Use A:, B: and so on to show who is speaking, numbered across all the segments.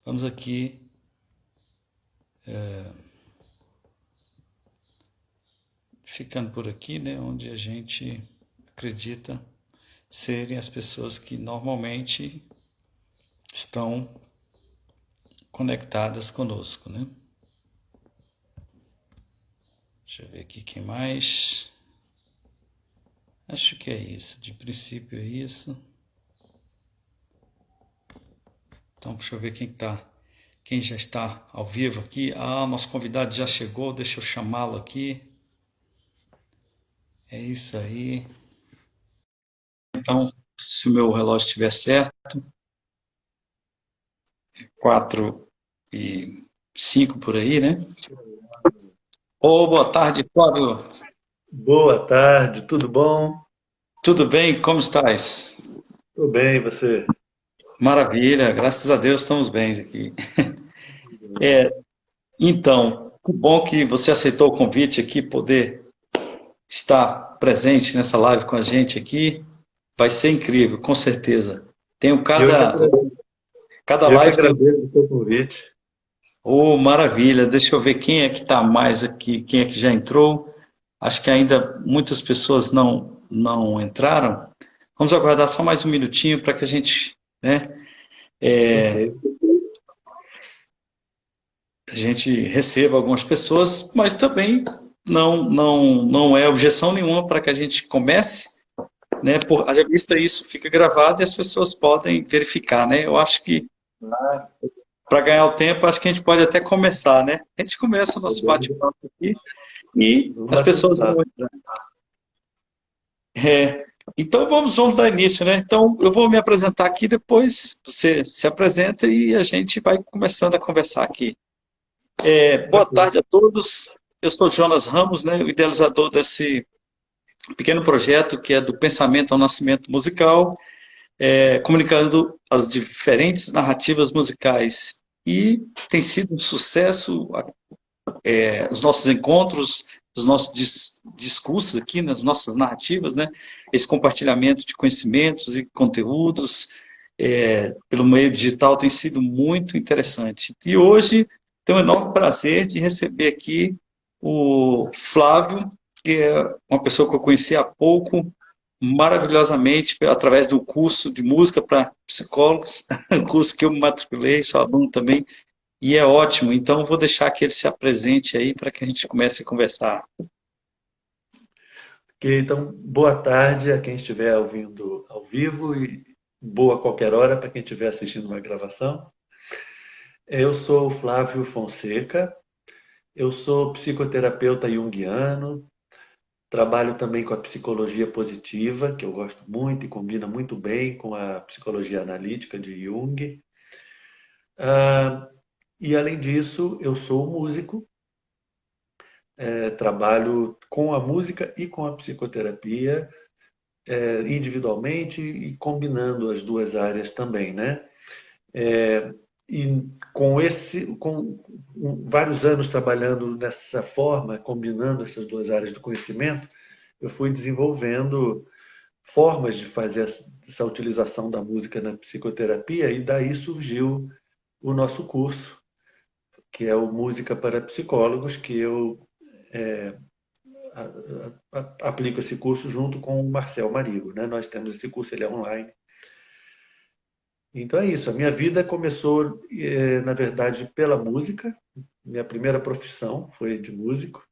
A: Vamos aqui ficando por aqui, né, onde a gente acredita serem as pessoas que normalmente estão conectadas conosco, né? Deixa eu ver aqui quem mais. Acho que é isso, de princípio é isso. Então, deixa eu ver quem já está ao vivo aqui. Ah, nosso convidado já chegou, deixa eu chamá-lo aqui. É isso aí. Então, se o meu relógio estiver certo, 4:05 por aí, né? Ô, boa tarde, Flávio.
B: Boa tarde, tudo bom?
A: Tudo bem? Como estás?
B: Tudo bem, e você?
A: Maravilha, graças a Deus estamos bem aqui. Então, que bom que você aceitou o convite aqui, poder estar presente nessa live com a gente aqui. Vai ser incrível, com certeza. Tenho
B: Eu que
A: cada,
B: agradeço,
A: cada
B: eu que
A: live tem.
B: agradeço o seu convite.
A: Oh, maravilha. Deixa eu ver quem é que está mais aqui, quem é que já entrou. Acho que ainda muitas pessoas não entraram. Vamos aguardar só mais um minutinho para que a gente, né,
B: Ok.
A: a gente receba algumas pessoas, mas também não é objeção nenhuma para que a gente comece, né? Por haja vista isso fica gravado e as pessoas podem verificar, né? Eu acho que
B: Ah,
A: para ganhar o tempo, acho que a gente pode até começar, né? A gente começa o nosso
B: podemos,
A: bate-papo aqui e
B: vamos
A: as
B: bater um
A: pessoas vão
B: papo.
A: entrar. Então vamos dar início, né? Então eu vou me apresentar aqui, depois você se apresenta e a gente vai começando a conversar aqui. Boa
B: Ok.
A: tarde a todos. Eu sou Jonas Ramos, né, o idealizador desse pequeno projeto que é do pensamento ao nascimento musical, comunicando as diferentes narrativas musicais. E tem sido um sucesso os nossos encontros, os nossos discursos aqui, nas nossas narrativas, né? Esse compartilhamento de conhecimentos e conteúdos pelo meio digital tem sido muito interessante. E hoje tenho o enorme prazer de receber aqui o Flávio, que é uma pessoa que eu conheci há pouco, maravilhosamente, através do curso de música para psicólogos, um curso que eu me matriculei, sou aluno também, e é ótimo. Então, vou deixar que ele se apresente aí para que a gente comece a conversar.
B: Ok, então, boa tarde a quem estiver ouvindo ao vivo e boa qualquer hora para quem estiver assistindo uma gravação. Eu sou o Flávio Fonseca, eu sou psicoterapeuta junguiano, trabalho também com a psicologia positiva, que eu gosto muito e combina muito bem com a psicologia analítica de Jung. Ah, e além disso, eu sou músico, trabalho com a música e com a psicoterapia, individualmente e combinando as duas áreas também, né? E com vários anos trabalhando nessa forma, combinando essas duas áreas do conhecimento, eu fui desenvolvendo formas de fazer essa utilização da música na psicoterapia e daí surgiu o nosso curso, que é o Música para Psicólogos, que eu aplico esse curso junto com o Marcel Marigo, né? Nós temos esse curso, ele é online. Então é isso. A minha vida começou, na verdade, pela música. Minha primeira profissão foi de músico.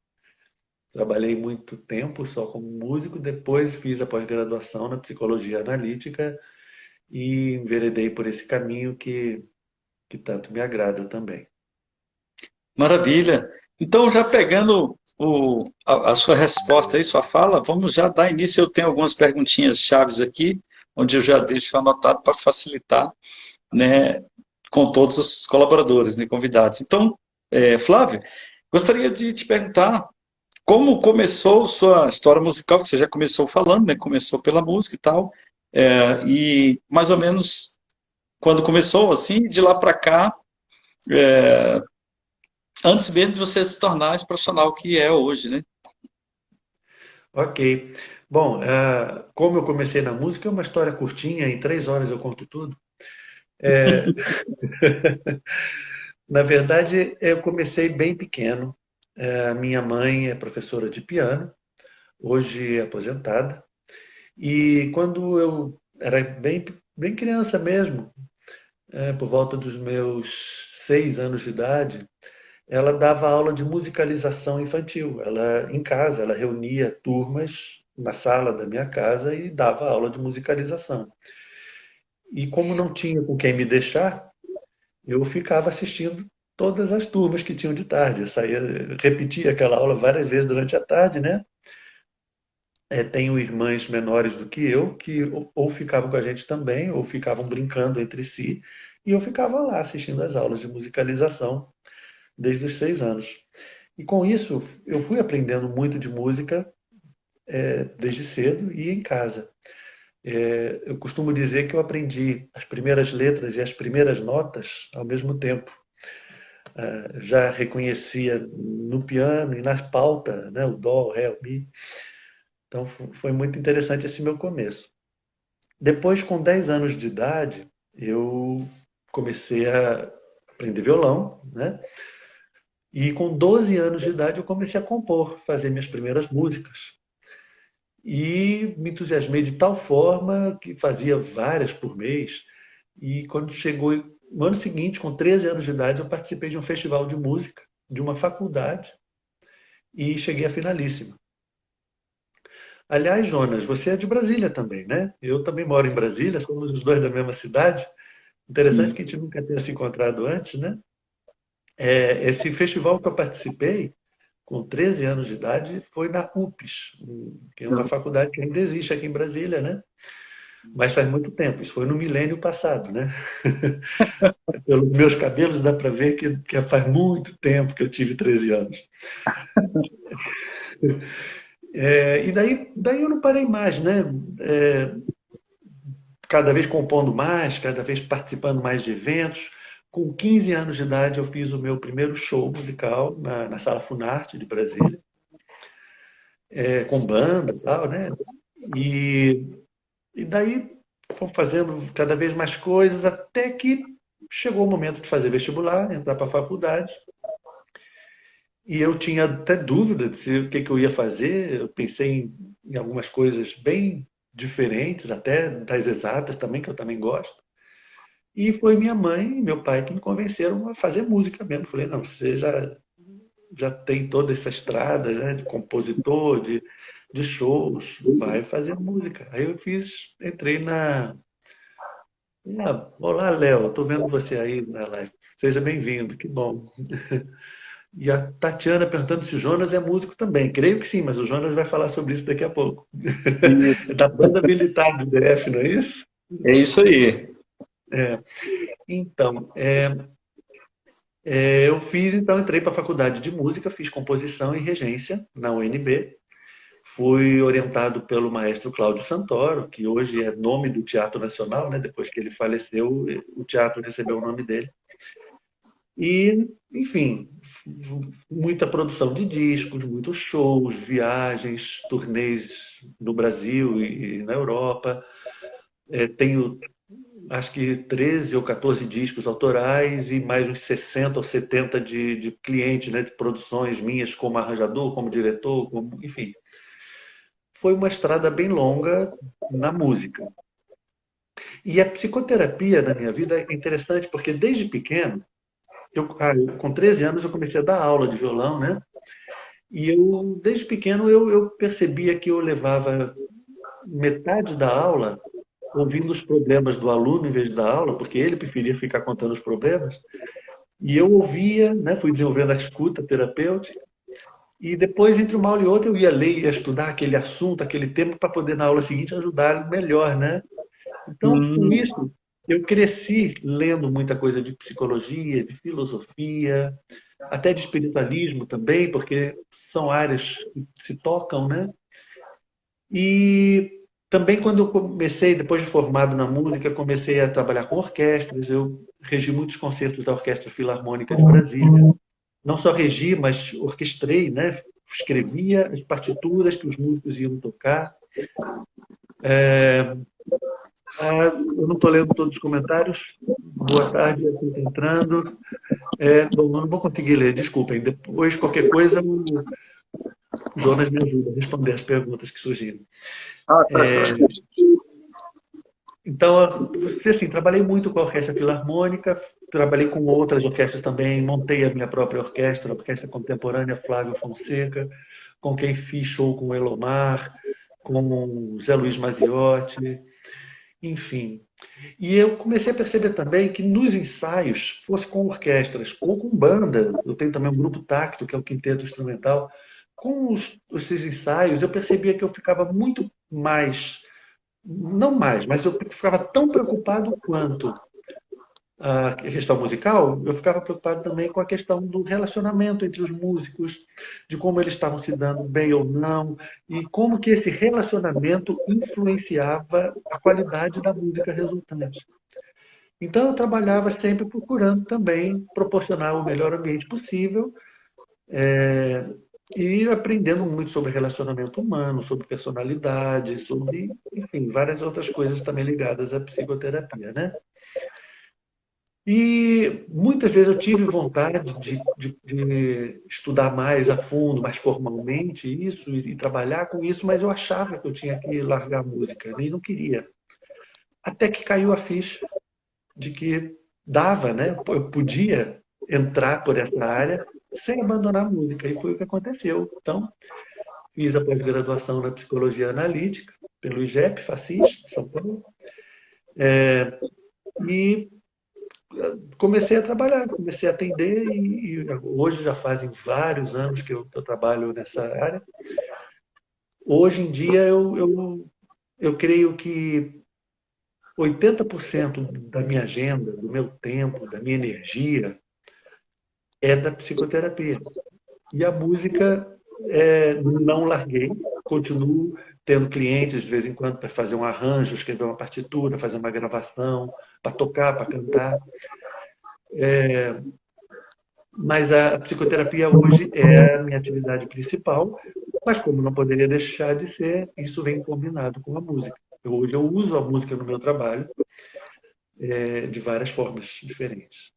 B: Trabalhei muito tempo só como músico. Depois fiz a pós-graduação na psicologia analítica e enveredei por esse caminho que tanto me agrada também.
A: Maravilha. Então, já pegando a sua resposta aí, sua fala, vamos já dar início. Eu tenho algumas perguntinhas chaves aqui, onde eu já deixo anotado para facilitar, né, com todos os colaboradores, né, convidados. Então, Flávio, gostaria de te perguntar como começou sua história musical, que você já começou falando, né? Começou pela música e tal, e mais ou menos quando começou, assim, de lá para cá, antes mesmo de você se tornar esse profissional que é hoje, né?
B: Ok. Bom, como eu comecei na música, é uma história curtinha, em 3 horas eu conto tudo. É, na verdade, eu comecei bem pequeno. A minha mãe é professora de piano, hoje é aposentada. E quando eu era bem criança mesmo, por volta dos meus 6 anos de idade, ela dava aula de musicalização infantil. Ela, em casa, ela reunia turmas na sala da minha casa e dava aula de musicalização. E como não tinha com quem me deixar, eu ficava assistindo todas as turmas que tinham de tarde. Eu saía, repetia aquela aula várias vezes durante a tarde, né? Tenho irmãs menores do que eu, que ou ficavam com a gente também, ou ficavam brincando entre si, e eu ficava lá assistindo as aulas de musicalização desde os 6 anos. E com isso, eu fui aprendendo muito de música desde cedo e em casa. Eu costumo dizer que eu aprendi as primeiras letras e as primeiras notas ao mesmo tempo. Já reconhecia no piano e nas pautas, né, o dó, o ré, o mi. Então foi muito interessante esse meu começo. Depois, com 10 anos de idade, eu comecei a aprender violão, né? E com 12 anos de idade eu comecei a compor, fazer minhas primeiras músicas. E me entusiasmei de tal forma que fazia várias por mês. E quando chegou no ano seguinte, com 13 anos de idade, eu participei de um festival de música de uma faculdade e cheguei a finalíssima. Aliás, Jonas, você é de Brasília também, né? Eu também moro em Brasília, somos os dois da mesma cidade. Interessante
A: Sim.
B: que a gente nunca tenha se encontrado antes, né? Esse festival que eu participei, com 13 anos de idade, foi na UPES, que é uma faculdade que ainda existe aqui em Brasília, né? Mas faz muito tempo, isso foi no milênio passado, né? Pelos meus cabelos dá para ver que faz muito tempo que eu tive 13 anos. E daí eu não parei mais, né? É, Cada vez compondo mais, cada vez participando mais de eventos. Com 15 anos de idade, eu fiz o meu primeiro show musical na Sala Funarte de Brasília, com banda e tal, né? E, e daí fomos fazendo cada vez mais coisas, até que chegou o momento de fazer vestibular, entrar para a faculdade. E eu tinha até dúvida de o que eu ia fazer. Eu pensei em algumas coisas bem diferentes, até das exatas também, que eu também gosto. E foi minha mãe e meu pai que me convenceram a fazer música mesmo. Falei, não, você já tem toda essa estrada, né, de compositor, de shows, vai fazer música. Aí eu entrei na. Olá, Léo, estou vendo você aí na live. Seja bem-vindo, que bom. E a Tatiana perguntando se o Jonas é músico também. Creio que sim, mas o Jonas vai falar sobre isso daqui a pouco. É
A: Isso.
B: da banda militar do DF, não é isso?
A: É isso aí.
B: É. Então, então entrei para a faculdade de música, fiz composição e regência na UNB. Fui orientado pelo maestro Cláudio Santoro, que hoje é nome do Teatro Nacional, né? Depois que ele faleceu, o teatro recebeu o nome dele. E, enfim, muita produção de discos, muitos shows, viagens, turnês no Brasil e na Europa. Tenho, acho que 13 ou 14 discos autorais e mais uns 60 ou 70 de clientes, né, de produções minhas como arranjador, como diretor, enfim. Foi uma estrada bem longa na música. E a psicoterapia na minha vida é interessante porque desde pequeno, com 13 anos eu comecei a dar aula de violão, né? E desde pequeno, eu percebia que eu levava metade da aula ouvindo os problemas do aluno em vez da aula, porque ele preferia ficar contando os problemas. E eu ouvia, né, fui desenvolvendo a escuta terapêutica, e depois, entre uma aula e outra, eu ia ler, ia estudar aquele assunto, aquele tema, para poder na aula seguinte ajudar melhor, né? Então, com
A: Hum,
B: isso, eu cresci lendo muita coisa de psicologia, de filosofia, até de espiritualismo também, porque são áreas que se tocam, né? E também quando eu comecei, depois de formado na música, comecei a trabalhar com orquestras. Eu regi muitos concertos da Orquestra Filarmônica de Brasília. Não só regi, mas orquestrei, né? Escrevia as partituras que os músicos iam tocar. Eu não estou lendo todos os comentários. Boa tarde, eu estou entrando. Bom, não vou conseguir ler, desculpem. Depois, qualquer coisa, o Jonas me ajuda a responder as perguntas que surgiram.
A: Ah, tá joia.
B: Então, assim, trabalhei muito com a Orquestra Filarmônica, trabalhei com outras orquestras também, montei a minha própria orquestra, a Orquestra Contemporânea Flávio Fonseca, com quem fiz show com o Elomar, com o Zé Luiz Maziotti, enfim. E eu comecei a perceber também que nos ensaios, fosse com orquestras ou com banda, eu tenho também um grupo Tacto, que é o quinteto instrumental, com esses ensaios eu percebia que eu ficava muito mais, não mais, mas eu ficava tão preocupado quanto a questão musical, eu ficava preocupado também com a questão do relacionamento entre os músicos, de como eles estavam se dando bem ou não, e como que esse relacionamento influenciava a qualidade da música resultante. Então eu trabalhava sempre procurando também proporcionar o melhor ambiente possível, e aprendendo muito sobre relacionamento humano, sobre personalidade, sobre, enfim, várias outras coisas também ligadas à psicoterapia, né? E muitas vezes eu tive vontade de estudar mais a fundo, mais formalmente isso, e trabalhar com isso, mas eu achava que eu tinha que largar a música, e não queria. Até que caiu a ficha de que dava, né? Eu podia entrar por essa área sem abandonar a música, e foi o que aconteceu. Então, fiz a pós-graduação na Psicologia Analítica, pelo IGEP, Fascis, de São Paulo, e comecei a trabalhar, comecei a atender e hoje já fazem vários anos que eu trabalho nessa área. Hoje em dia eu creio que 80% da minha agenda, do meu tempo, da minha energia é da psicoterapia. E a música não larguei, continuo tendo clientes de vez em quando para fazer um arranjo, escrever uma partitura, fazer uma gravação, para tocar, para cantar. Mas a psicoterapia hoje é a minha atividade principal, mas como não poderia deixar de ser, isso vem combinado com a música. Hoje eu uso a música no meu trabalho de várias formas diferentes.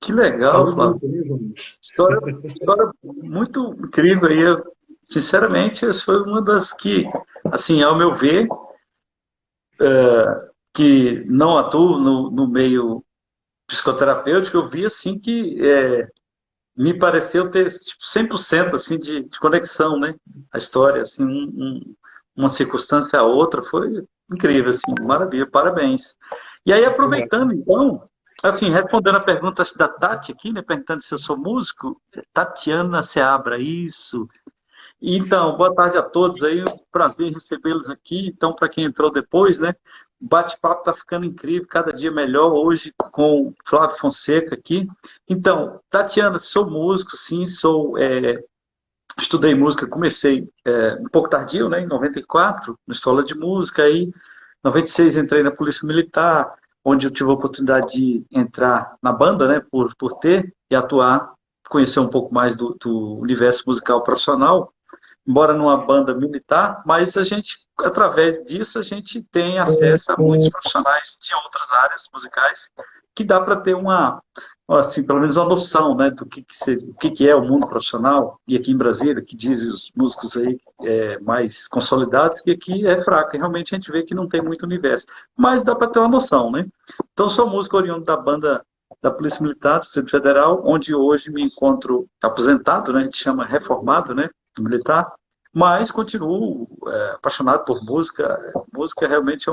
A: Que legal,
B: Falei
A: Flávio.
B: muito, né, Jonas?
A: História muito incrível aí. Sinceramente, essa foi uma das que, assim, ao meu ver, que não atuo no meio psicoterapêutico, eu vi assim que me pareceu ter tipo, 100% assim, de conexão, né? A história, assim, uma circunstância a outra, foi incrível, assim, maravilha, parabéns. E aí, aproveitando, então, assim, respondendo a pergunta acho, da Tati aqui, né, perguntando se eu sou músico, Tatiana Seabra, isso. Então, boa tarde a todos aí, um prazer recebê-los aqui. Então, para quem entrou depois, né, o bate-papo está ficando incrível, cada dia melhor, hoje com o Flávio Fonseca aqui. Então, Tatiana, sou músico, sim, estudei música, comecei um pouco tardio, né, em 94, na escola de música, aí em 96 entrei na Polícia Militar, onde eu tive a oportunidade de entrar na banda, né, por ter e atuar, conhecer um pouco mais do universo musical profissional, embora numa banda militar, mas a gente, através disso, a gente tem acesso a muitos profissionais de outras áreas musicais que dá para ter assim, pelo menos uma noção, né, do o que é o mundo profissional, e aqui em Brasília, que dizem os músicos aí mais consolidados, que aqui é fraco, e realmente a gente vê que não tem muito universo, mas dá para ter uma noção, né? Então, sou músico oriundo da banda da Polícia Militar do Distrito Federal, onde hoje me encontro aposentado, né, a gente chama reformado, né, militar, mas continuo apaixonado por música. Música realmente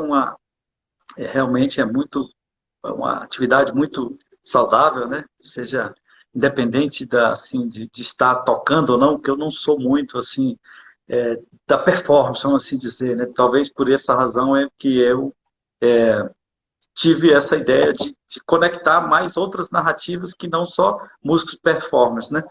A: realmente é muito uma atividade muito saudável, né? Seja independente assim de estar tocando ou não, que eu não sou muito assim da performance, vamos assim dizer, né? Talvez por essa razão é que eu tive essa ideia de conectar mais outras narrativas que não só músicos performers, né?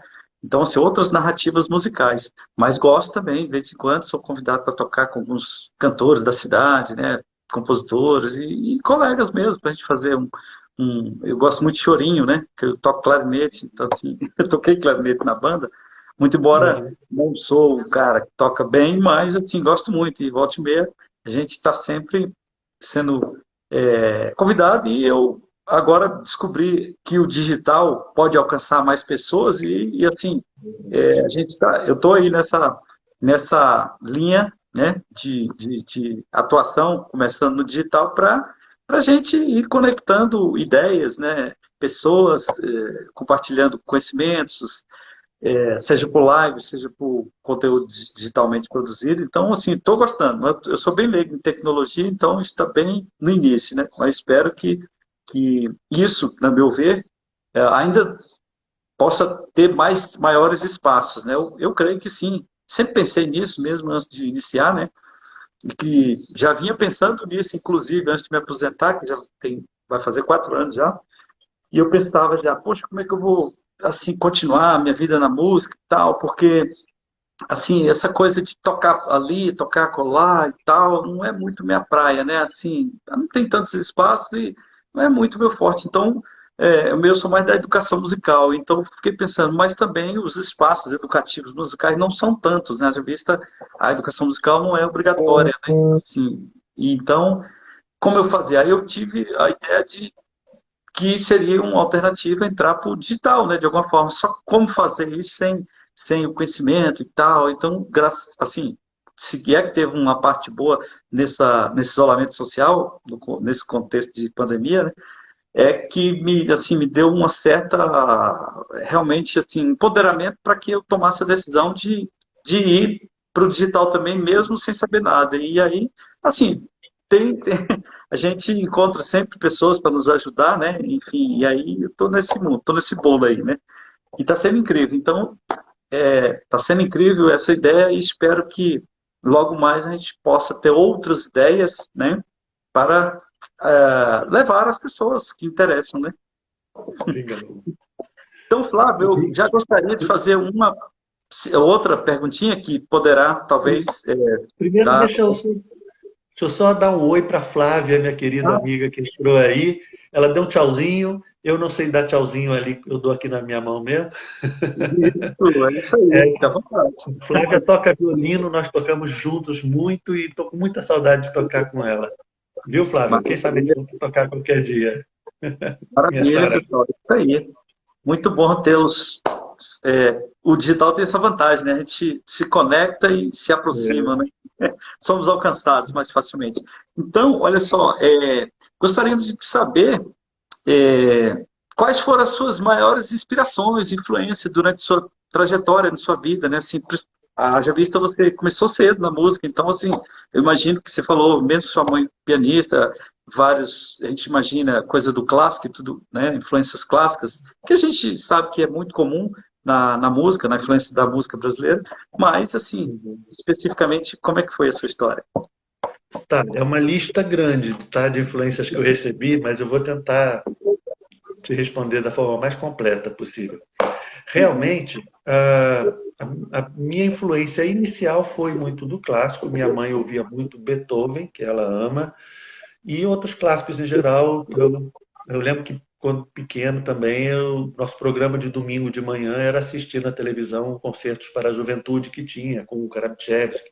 A: Então, assim, outras narrativas musicais. Mas gosto também, de vez em quando, sou convidado para tocar com alguns cantores da cidade, né? Compositores e colegas mesmo, para a gente fazer Eu gosto muito de chorinho, né? Que eu toco clarinete, então, assim, eu toquei clarinete na banda, muito embora
B: Uhum.
A: não sou o cara que toca bem, mas, assim, gosto muito. E volta e meia, a gente está sempre sendo convidado e eu agora descobri que o digital pode alcançar mais pessoas e assim, eu estou aí nessa linha, né, de atuação, começando no digital, para a gente ir conectando ideias, né, pessoas, compartilhando conhecimentos, seja por live, seja por conteúdo digitalmente produzido. Então, assim, estou gostando. Eu sou bem leigo em tecnologia, então está bem no início, né? Mas espero que isso, na meu ver, ainda possa ter maiores espaços, né? Eu creio que sim. Sempre pensei nisso mesmo antes de iniciar, né? E que já vinha pensando nisso, inclusive, antes de me aposentar, que vai fazer 4 anos já. E eu pensava já, poxa, como é que eu vou assim continuar a minha vida na música e tal, porque assim, essa coisa de tocar ali, tocar colar e tal, não é muito minha praia, né? Assim, não tem tantos espaços e não é muito meu forte. Então, o meu eu sou mais da educação musical. Então, eu fiquei pensando, mas também os espaços educativos musicais não são tantos, né? Já vista, a educação musical não é obrigatória, né? Assim, então, como eu fazia? Aí eu tive a ideia de que seria uma alternativa entrar para o digital, né, de alguma forma. Só como fazer isso sem o conhecimento e tal. Então, assim, se é que teve uma parte boa nesse isolamento social, nesse contexto de pandemia, né, é que assim, me deu uma certa, realmente, assim, empoderamento para que eu tomasse a decisão de ir para o digital também, mesmo sem saber nada. E aí, assim, a gente encontra sempre pessoas para nos ajudar, né? Enfim, e aí eu estou nesse mundo, estou nesse bolo aí, né? E está sendo incrível. Então, está sendo incrível essa ideia e espero que logo mais a gente possa ter outras ideias, né? Para levar as pessoas que interessam, né?
B: Obrigado.
A: Então, Flávio, eu já gostaria de fazer uma outra perguntinha que poderá, talvez,
B: Primeiro,
A: dar.
B: deixa eu só dar um oi para a Flávia, minha querida
A: Ah,
B: amiga que entrou aí. Ela deu um tchauzinho. Eu não sei dar tchauzinho ali, eu dou aqui na minha mão mesmo.
A: é isso aí, fica à vontade.
B: Flávia toca violino, nós tocamos juntos muito e estou com muita saudade de tocar com ela. Viu, Flávia? Quem sabe a gente
A: Maravilha,
B: vai tocar qualquer dia, minha
A: maravilha,
B: xará.
A: pessoal. Isso aí. Muito bom tê-los. O digital tem essa vantagem, né? A gente se conecta e se aproxima, né? Somos alcançados mais facilmente. Então, olha só, gostaríamos de saber quais foram as suas maiores inspirações, influências durante sua trajetória, na sua vida, né? Assim, já vista você começou cedo na música, então assim, eu imagino que você falou, mesmo sua mãe pianista, a gente imagina coisa do clássico e tudo, né? Influências clássicas, que a gente sabe que é muito comum na música, na influência da música brasileira, mas assim, especificamente, como é que foi a sua história?
B: Tá, é uma lista grande, tá, de influências que eu recebi, mas eu vou tentar te responder da forma mais completa possível.
A: Uhum.
B: Realmente, a minha influência inicial foi muito do clássico. Minha mãe ouvia muito Beethoven, que ela ama, e outros clássicos em geral. Eu lembro que quando pequeno também, nosso programa de domingo de manhã era assistir na televisão concertos para a juventude que tinha, com o Karamchevski,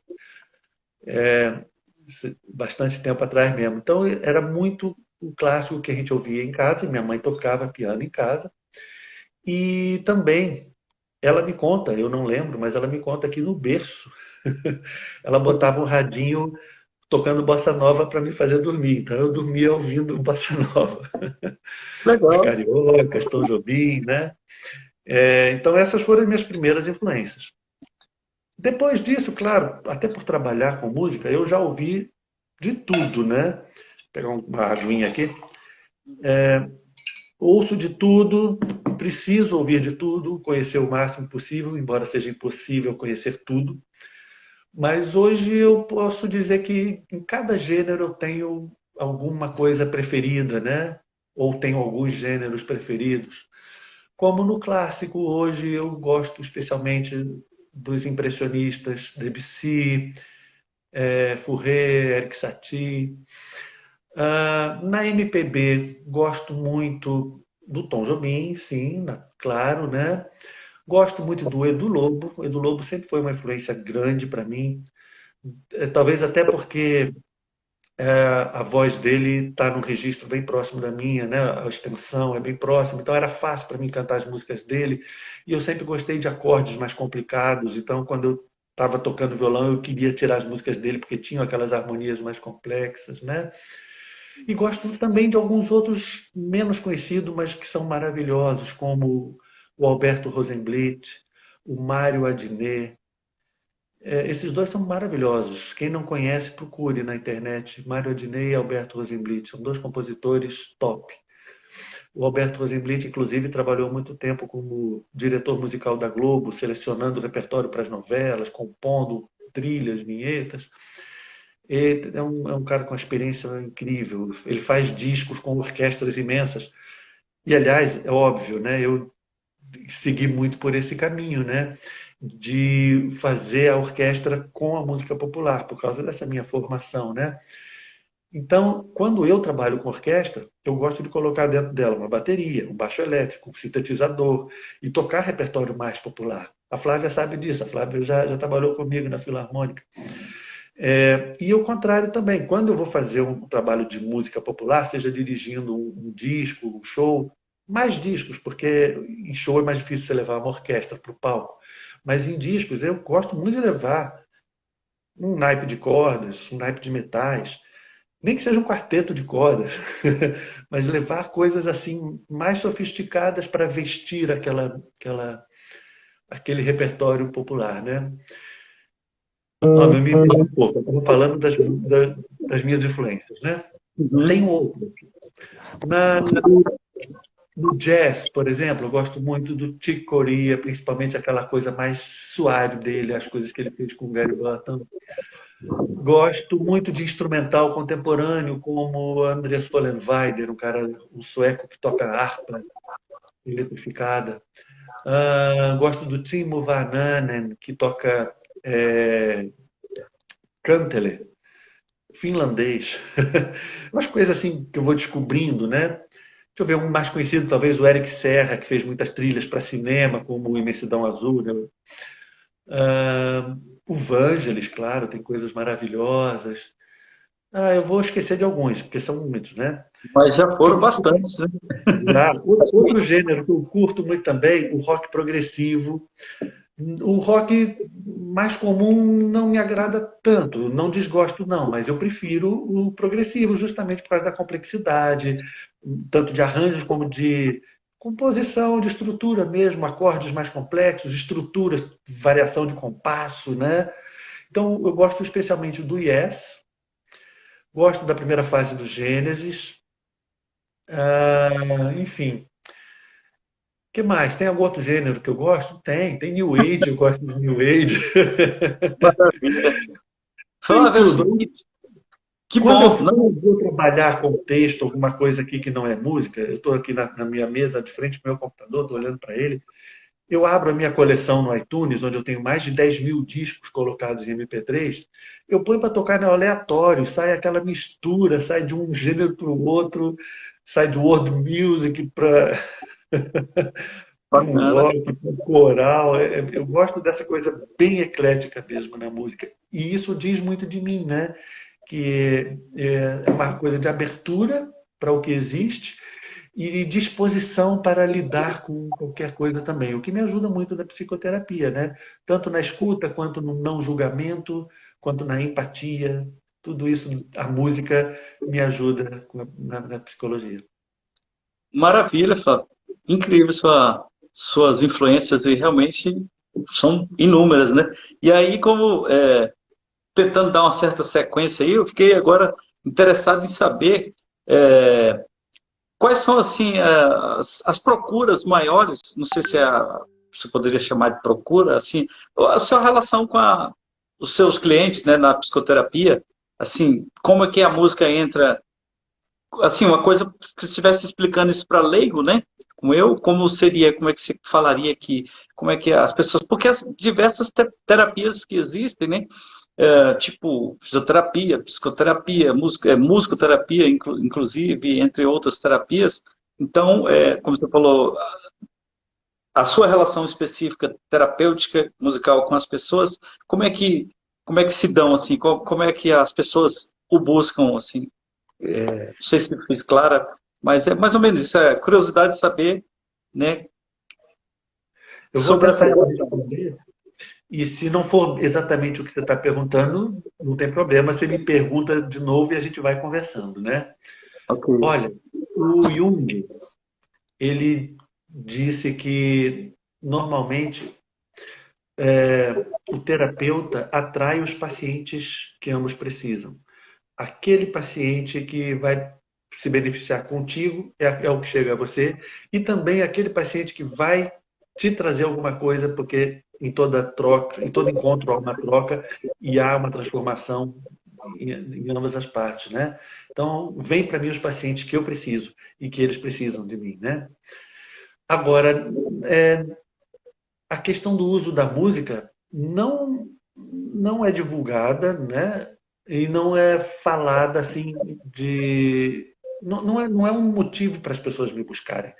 B: bastante tempo atrás mesmo. Então, era muito o clássico que a gente ouvia em casa, e minha mãe tocava piano em casa. E também, ela me conta, eu não lembro, mas ela me conta que no berço ela botava um radinho tocando bossa nova para me fazer dormir. Então eu dormia ouvindo bossa nova. Os
A: Legal.
B: Cariocas, Tom Jobim, né? Então essas foram as minhas primeiras influências. Depois disso, claro, até por trabalhar com música, eu já ouvi de tudo, né? Vou pegar uma aguinha aqui. Ouço de tudo, preciso ouvir de tudo, conhecer o máximo possível, embora seja impossível conhecer tudo. Mas hoje eu posso dizer que em cada gênero eu tenho alguma coisa preferida, né? Ou tenho alguns gêneros preferidos. Como no clássico, hoje eu gosto especialmente dos impressionistas, Debussy, Fauré, Erik Satie. Na MPB, gosto muito do Tom Jobim, sim, claro, né? Gosto muito do Edu Lobo. O Edu Lobo sempre foi uma influência grande para mim. Talvez até porque a voz dele está num registro bem próximo da minha, né? A extensão é bem próxima, então era fácil para mim cantar as músicas dele. E eu sempre gostei de acordes mais complicados, então quando eu estava tocando violão eu queria tirar as músicas dele porque tinham aquelas harmonias mais complexas, né? E gosto também de alguns outros menos conhecidos, mas que são maravilhosos, como o Alberto Rosenblit, o Mário Adnet. Esses dois são maravilhosos. Quem não conhece, procure na internet. Mário Adnet e Alberto Rosenblit. São dois compositores top. O Alberto Rosenblit, inclusive, trabalhou muito tempo como diretor musical da Globo, selecionando o repertório para as novelas, compondo trilhas, vinhetas. É um cara com uma experiência incrível. Ele faz discos com orquestras imensas. E, aliás, é óbvio, né? Eu segui muito por esse caminho, né? De fazer a orquestra com a música popular, por causa dessa minha formação, né? Então, quando eu trabalho com orquestra, eu gosto de colocar dentro dela uma bateria, um baixo elétrico, um sintetizador e tocar repertório mais popular. A Flávia sabe disso, a Flávia já trabalhou comigo na Filarmônica. E o contrário também, quando eu vou fazer um trabalho de música popular, seja dirigindo um disco, um show, mais discos, porque em show é mais difícil você levar uma orquestra para o palco, mas em discos eu gosto muito de levar um naipe de cordas, um naipe de metais, nem que seja um quarteto de cordas, mas levar coisas assim mais sofisticadas para vestir aquele repertório popular, né? Ah, me perdi um pouco, eu estava falando das minhas influências, né?
A: Uhum.
B: Tem outras. Na, no jazz, por exemplo, eu gosto muito do Chick Corea, principalmente aquela coisa mais suave dele, as coisas que ele fez com o Gary Burton. Gosto muito de instrumental contemporâneo, como Andreas Follenweider, um sueco que toca harpa eletrificada. Gosto do Timo Vanhanen, que toca kantele, finlandês. Umas coisas assim que eu vou descobrindo, né? Deixa eu ver um mais conhecido, talvez o Eric Serra, que fez muitas trilhas para cinema, como Imensidão Azul, né? O Vangelis, claro, tem coisas maravilhosas. Eu vou esquecer de alguns, porque são muitos, né?
A: Mas já foram bastantes, né?
B: Outro gênero que eu curto muito também, o rock progressivo. O rock mais comum não me agrada tanto, não desgosto não, mas eu prefiro o progressivo justamente por causa da complexidade, tanto de arranjos como de composição, de estrutura mesmo, acordes mais complexos, estruturas, variação de compasso, né? Então eu gosto especialmente do Yes, gosto da primeira fase do Gênesis, enfim. Que mais? Tem algum outro gênero que eu gosto? Tem New Age, eu gosto de New Age.
A: Maravilha.
B: Tem
A: Flávio, é o
B: tudo.
A: seguinte, que
B: Quando eu
A: bom. Não,
B: vou trabalhar com texto, alguma coisa aqui que não é música, eu estou aqui na minha mesa de frente ao meu computador, estou olhando para ele, eu abro a minha coleção no iTunes, onde eu tenho mais de 10.000 discos colocados em MP3, eu ponho para tocar no aleatório, sai aquela mistura, sai de um gênero para o outro, sai do world music para um
A: bacana.
B: rock, um coral. Eu gosto dessa coisa bem eclética mesmo na música. E isso diz muito de mim, né? Que é uma coisa de abertura para o que existe e disposição para lidar com qualquer coisa também, o que me ajuda muito na psicoterapia, né? Tanto na escuta, quanto no não julgamento, quanto na empatia. Tudo isso, a música me ajuda na psicologia.
A: Maravilha, Flávio. Incrível suas influências e realmente são inúmeras, né? E aí, como tentando dar uma certa sequência aí, eu fiquei agora interessado em saber quais são assim as procuras maiores, não sei se você poderia chamar de procura, assim, a sua relação com os seus clientes, né, na psicoterapia, assim, como é que a música entra, assim, uma coisa que você estivesse explicando isso para leigo, né? Como eu, como seria, como é que você falaria que, como é que as pessoas, porque as diversas terapias que existem, né? Tipo fisioterapia, psicoterapia, musicoterapia, inclusive, entre outras terapias. Então, como você falou, a sua relação específica terapêutica musical com as pessoas, como é que se dão assim? Como é que as pessoas o buscam, assim, não sei se fiz clara, mas é mais ou menos isso, é curiosidade de saber, né,
B: Eu vou
A: sobre essa
B: tentar
A: questão.
B: responder. E se não for exatamente o que você está perguntando, não tem problema. Você me pergunta de novo e a gente vai conversando, né?
A: Ok.
B: Olha, o Jung, ele disse que normalmente o terapeuta atrai os pacientes que ambos precisam. Aquele paciente que vai se beneficiar contigo é o que chega a você, e também aquele paciente que vai te trazer alguma coisa, porque em toda troca, em todo encontro há uma troca e há uma transformação em ambas as partes, né? Então, vem para mim os pacientes que eu preciso e que eles precisam de mim, né? Agora, é, a questão do uso da música não é divulgada, né? E não é falada assim de não é um motivo para as pessoas me buscarem.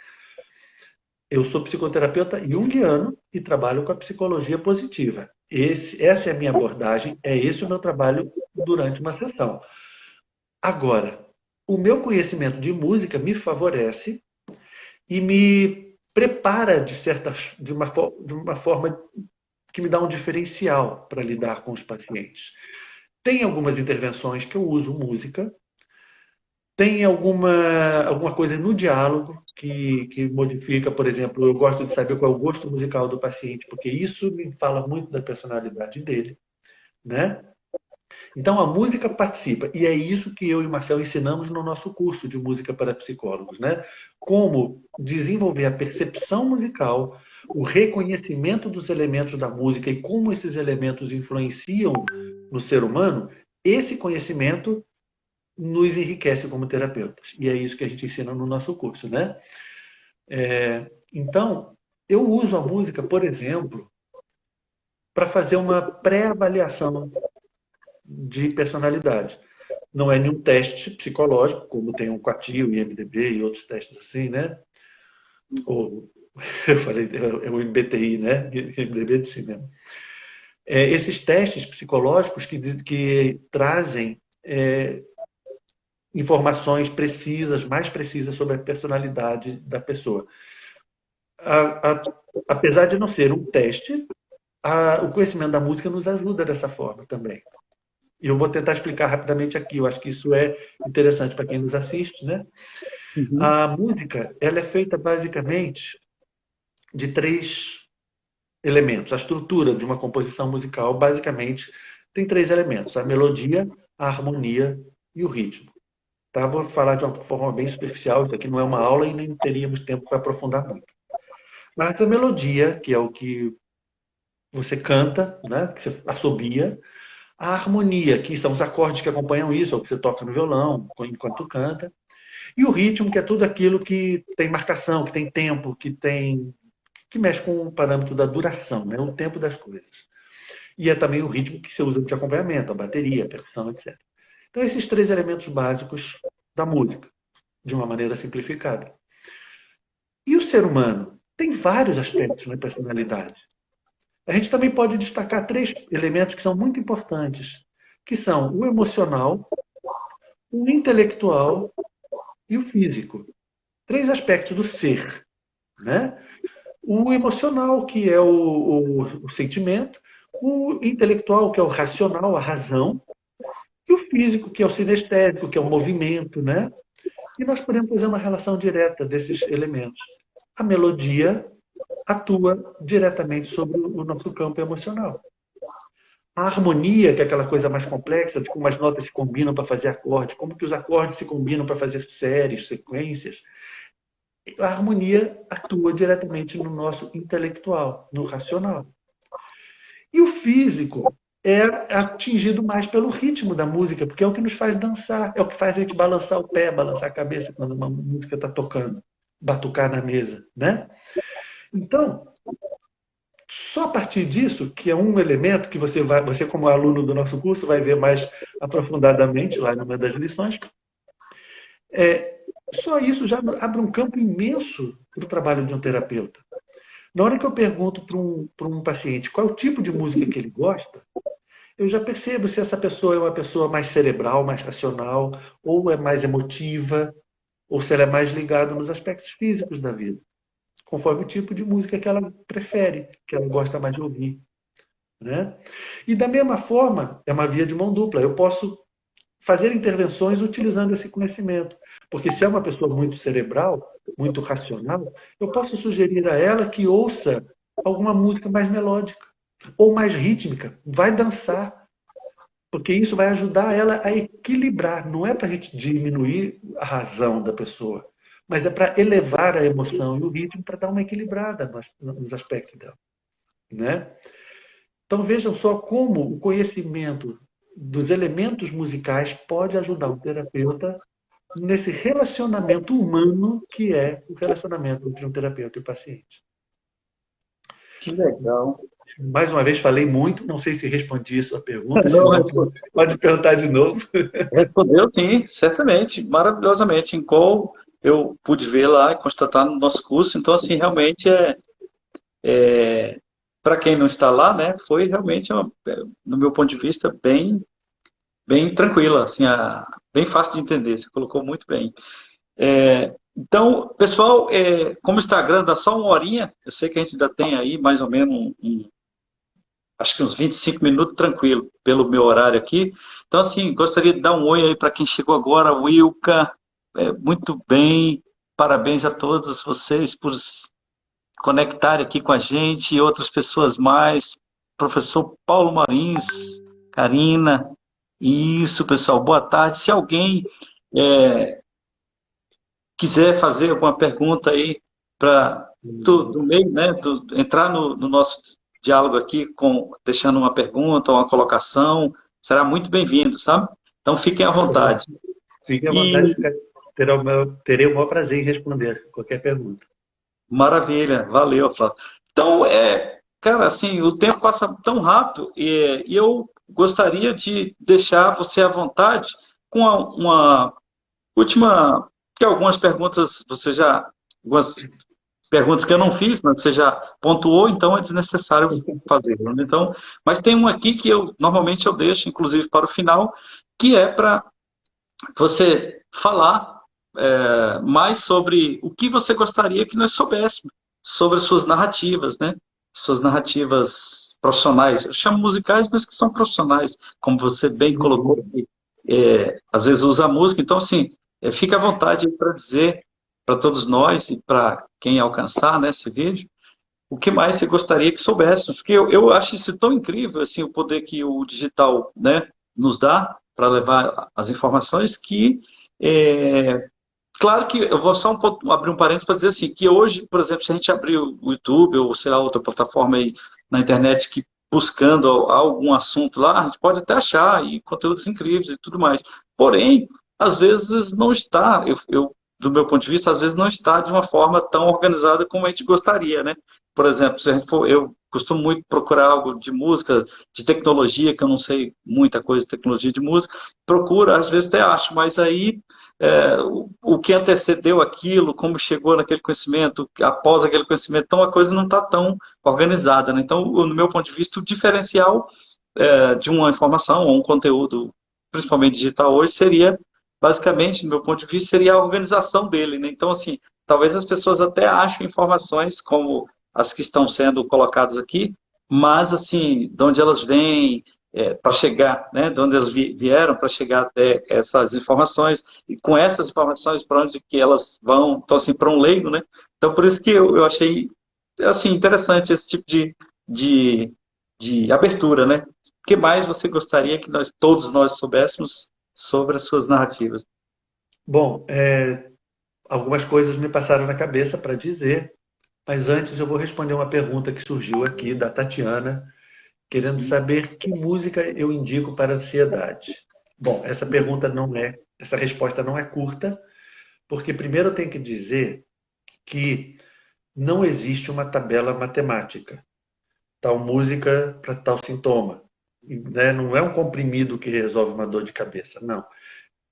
B: Eu sou psicoterapeuta junguiano e trabalho com a psicologia positiva. Essa é a minha abordagem, é esse o meu trabalho durante uma sessão. Agora, o meu conhecimento de música me favorece e me prepara de uma forma que me dá um diferencial para lidar com os pacientes. Tem algumas intervenções que eu uso música, tem alguma coisa no diálogo que modifica, por exemplo, eu gosto de saber qual é o gosto musical do paciente, porque isso me fala muito da personalidade dele, né? Então a música participa, e é isso que eu e o Marcel ensinamos no nosso curso de música para psicólogos, né? Como desenvolver a percepção musical, o reconhecimento dos elementos da música e como esses elementos influenciam no ser humano, esse conhecimento nos enriquece como terapeutas. E é isso que a gente ensina no nosso curso, né? Então, eu uso a música, por exemplo, para fazer uma pré-avaliação de personalidade. Não é nenhum teste psicológico, como tem o Quatil, o IMDb e outros testes assim, né? Ou, eu falei, é o MBTI, né? IMDb de cinema. Esses testes psicológicos que trazem informações precisas, mais precisas sobre a personalidade da pessoa. Apesar de não ser um teste, o conhecimento da música nos ajuda dessa forma também. E eu vou tentar explicar rapidamente aqui. Eu acho que isso é interessante para quem nos assiste, né?
A: Uhum.
B: A música, ela é feita basicamente de três elementos. A estrutura de uma composição musical, basicamente, tem três elementos: a melodia, a harmonia e o ritmo. Tá? Vou falar de uma forma bem superficial, isso aqui não é uma aula e nem teríamos tempo para aprofundar muito. Mas a melodia, que é o que você canta, né? Que você assobia, a harmonia, que são os acordes que acompanham isso, é o que você toca no violão enquanto canta, e o ritmo, que é tudo aquilo que tem marcação, que tem tempo, que mexe com o parâmetro da duração, né? O tempo das coisas. E é também o ritmo que você usa de acompanhamento, a bateria, a percussão, etc. Então, esses três elementos básicos da música, de uma maneira simplificada. E o ser humano tem vários aspectos na personalidade. A gente também pode destacar três elementos que são muito importantes, que são o emocional, o intelectual e o físico. Três aspectos do ser, né? O emocional, que é o sentimento, o intelectual, que é o racional, a razão, e o físico, que é o sinestésico, que é o movimento, né? E nós podemos fazer uma relação direta desses elementos. A melodia atua diretamente sobre o nosso campo emocional. A harmonia, que é aquela coisa mais complexa, de como as notas se combinam para fazer acordes, como que os acordes se combinam para fazer séries, sequências, a harmonia atua diretamente no nosso intelectual, no racional. E o físico é atingido mais pelo ritmo da música, porque é o que nos faz dançar, é o que faz a gente balançar o pé, balançar a cabeça quando uma música está tocando, batucar na mesa, né? Então, só a partir disso, que é um elemento que você como aluno do nosso curso vai ver mais aprofundadamente lá numa das lições, só isso já abre um campo imenso para o trabalho de um terapeuta. Na hora que eu pergunto para um paciente qual é o tipo de música que ele gosta, eu já percebo se essa pessoa é uma pessoa mais cerebral, mais racional, ou é mais emotiva, ou se ela é mais ligada nos aspectos físicos da vida, conforme o tipo de música que ela prefere, que ela gosta mais de ouvir, né? E da mesma forma, é uma via de mão dupla. Eu posso fazer intervenções utilizando esse conhecimento, porque se é uma pessoa muito cerebral, muito racional, eu posso sugerir a ela que ouça alguma música mais melódica ou mais rítmica, vai dançar, porque isso vai ajudar ela a equilibrar. Não é para a gente diminuir a razão da pessoa, mas é para elevar a emoção e o ritmo para dar uma equilibrada nos aspectos dela, né? Então vejam só como o conhecimento dos elementos musicais pode ajudar o terapeuta nesse relacionamento humano que é o relacionamento entre um terapeuta e o paciente.
A: Que legal.
B: Mais uma vez falei muito, não sei se respondi a sua pergunta, se
A: Não,
B: não, pode perguntar de novo.
A: respondeu sim, certamente, maravilhosamente, em qual eu pude ver lá e constatar no nosso curso. Então, assim, realmente para quem não está lá, né, foi realmente, no meu ponto de vista, bem tranquila, assim, bem fácil de entender, você colocou muito bem. Então, pessoal, como o Instagram dá só uma horinha, eu sei que a gente ainda tem aí mais ou menos acho que uns 25 minutos tranquilo, pelo meu horário aqui. Então, assim, gostaria de dar um oi aí para quem chegou agora, Wilka, muito bem, parabéns a todos vocês por se conectarem aqui com a gente e outras pessoas mais, professor Paulo Marins, Karina, isso, pessoal, boa tarde. Se alguém é, quiser fazer alguma pergunta aí para do meio, né, entrar no nosso diálogo aqui deixando uma pergunta ou uma colocação, será muito bem-vindo, sabe? Então fiquem à vontade.
B: Fique à vontade,
A: E
B: terei o maior prazer em responder qualquer pergunta.
A: maravilha, valeu, Flávio. Então, cara, assim, o tempo passa tão rápido e eu gostaria de deixar você à vontade com uma última, que algumas perguntas algumas perguntas que eu não fiz, mas você já pontuou, então é desnecessário fazer. Né? Então, mas tem um aqui que normalmente eu deixo, inclusive para o final, que é para você falar mais sobre o que você gostaria que nós soubéssemos sobre as suas narrativas, né? Suas narrativas profissionais. Eu chamo musicais, mas que são profissionais, como você bem colocou, que, às vezes usa a música. Então, assim, fique à vontade para dizer para todos nós e para quem alcançar, né, esse vídeo, o que mais você gostaria que soubéssemos? Porque eu acho isso tão incrível, assim, o poder que o digital, né, nos dá para levar as informações que, é, claro que eu vou só abrir um parênteses para dizer assim, que hoje, por exemplo, se a gente abrir o YouTube ou, sei lá, outra plataforma aí na internet que buscando algum assunto lá, a gente pode até achar e conteúdos incríveis e tudo mais. Porém, às vezes não está, do meu ponto de vista, às vezes não está de uma forma tão organizada como a gente gostaria, né? Por exemplo, se a gente for, eu costumo muito procurar algo de música, de tecnologia, que eu não sei muita coisa de tecnologia de música, procuro, às vezes até acho, mas aí o que antecedeu aquilo, como chegou naquele conhecimento, após aquele conhecimento, então a coisa não está tão organizada. Né? Então, no meu ponto de vista, o diferencial de uma informação ou um conteúdo, principalmente digital hoje, seria, basicamente, no meu ponto de vista, seria a organização dele. Né? Então, assim, talvez as pessoas até achem informações como as que estão sendo colocadas aqui, mas, assim, de onde elas vêm, para chegar, né, de onde elas vieram para chegar até essas informações, e com essas informações para onde que elas vão, então assim, para um leigo, né? Então por isso que eu achei assim interessante esse tipo de, de abertura, né? O que mais você gostaria que todos nós soubéssemos sobre as suas narrativas?
B: Bom, algumas coisas me passaram na cabeça para dizer, mas antes eu vou responder uma pergunta que surgiu aqui da Tatiana, querendo saber que música eu indico para a ansiedade. Bom, essa resposta não é curta, porque primeiro eu tenho que dizer que não existe uma tabela matemática, tal música para tal sintoma. Né? Não é um comprimido que resolve uma dor de cabeça, não.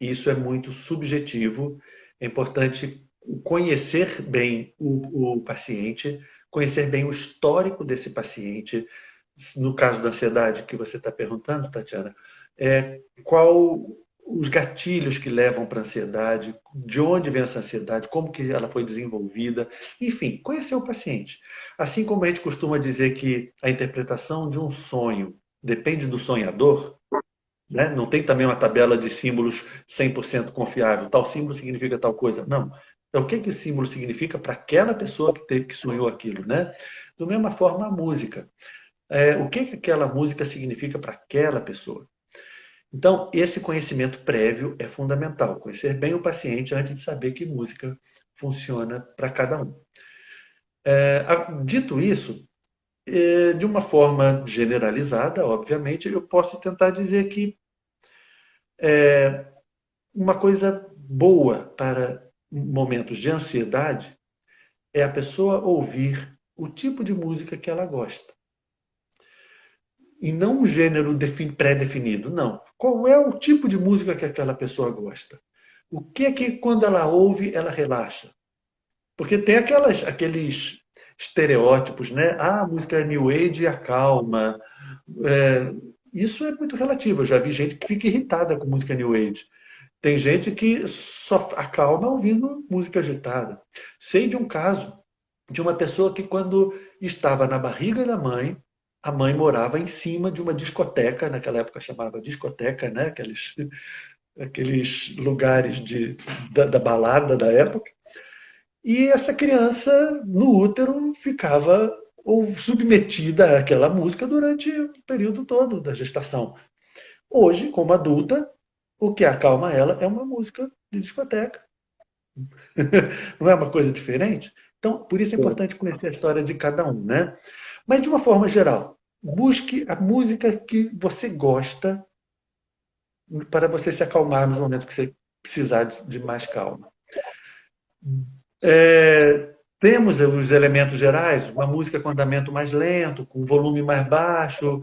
B: Isso é muito subjetivo. É importante conhecer bem o paciente, conhecer bem o histórico desse paciente, no caso da ansiedade que você está perguntando, Tatiana, qual os gatilhos que levam para a ansiedade, de onde vem essa ansiedade, como que ela foi desenvolvida, enfim, conhecer o paciente. Assim como a gente costuma dizer que a interpretação de um sonho depende do sonhador, né? Não tem também uma tabela de símbolos 100% confiável, tal símbolo significa tal coisa. Não. Então, o que o símbolo significa para aquela pessoa que sonhou aquilo, né? Da mesma forma, a música. O que aquela música significa para aquela pessoa. Então, esse conhecimento prévio é fundamental. Conhecer bem o paciente antes de saber que música funciona para cada um. Dito isso, de uma forma generalizada, obviamente, eu posso tentar dizer que uma coisa boa para momentos de ansiedade é a pessoa ouvir o tipo de música que ela gosta. E não um gênero pré-definido, não. Qual é o tipo de música que aquela pessoa gosta? O que é que, quando ela ouve, ela relaxa? Porque tem aqueles estereótipos, né? Ah, a música é New Age acalma. Isso é muito relativo. Eu já vi gente que fica irritada com música New Age. Tem gente que só acalma ouvindo música agitada. Sei de um caso de uma pessoa que, quando estava na barriga da mãe, a mãe morava em cima de uma discoteca, naquela época chamava discoteca, né? Aqueles lugares da balada da época. E essa criança, no útero, ficava ou submetida àquela música durante o período todo da gestação. Hoje, como adulta, o que acalma ela é uma música de discoteca. Não é uma coisa diferente? Então, por isso é importante conhecer a história de cada um, né? Mas, de uma forma geral, busque a música que você gosta para você se acalmar nos momentos que você precisar de mais calma. Temos os elementos gerais, uma música com andamento mais lento, com volume mais baixo,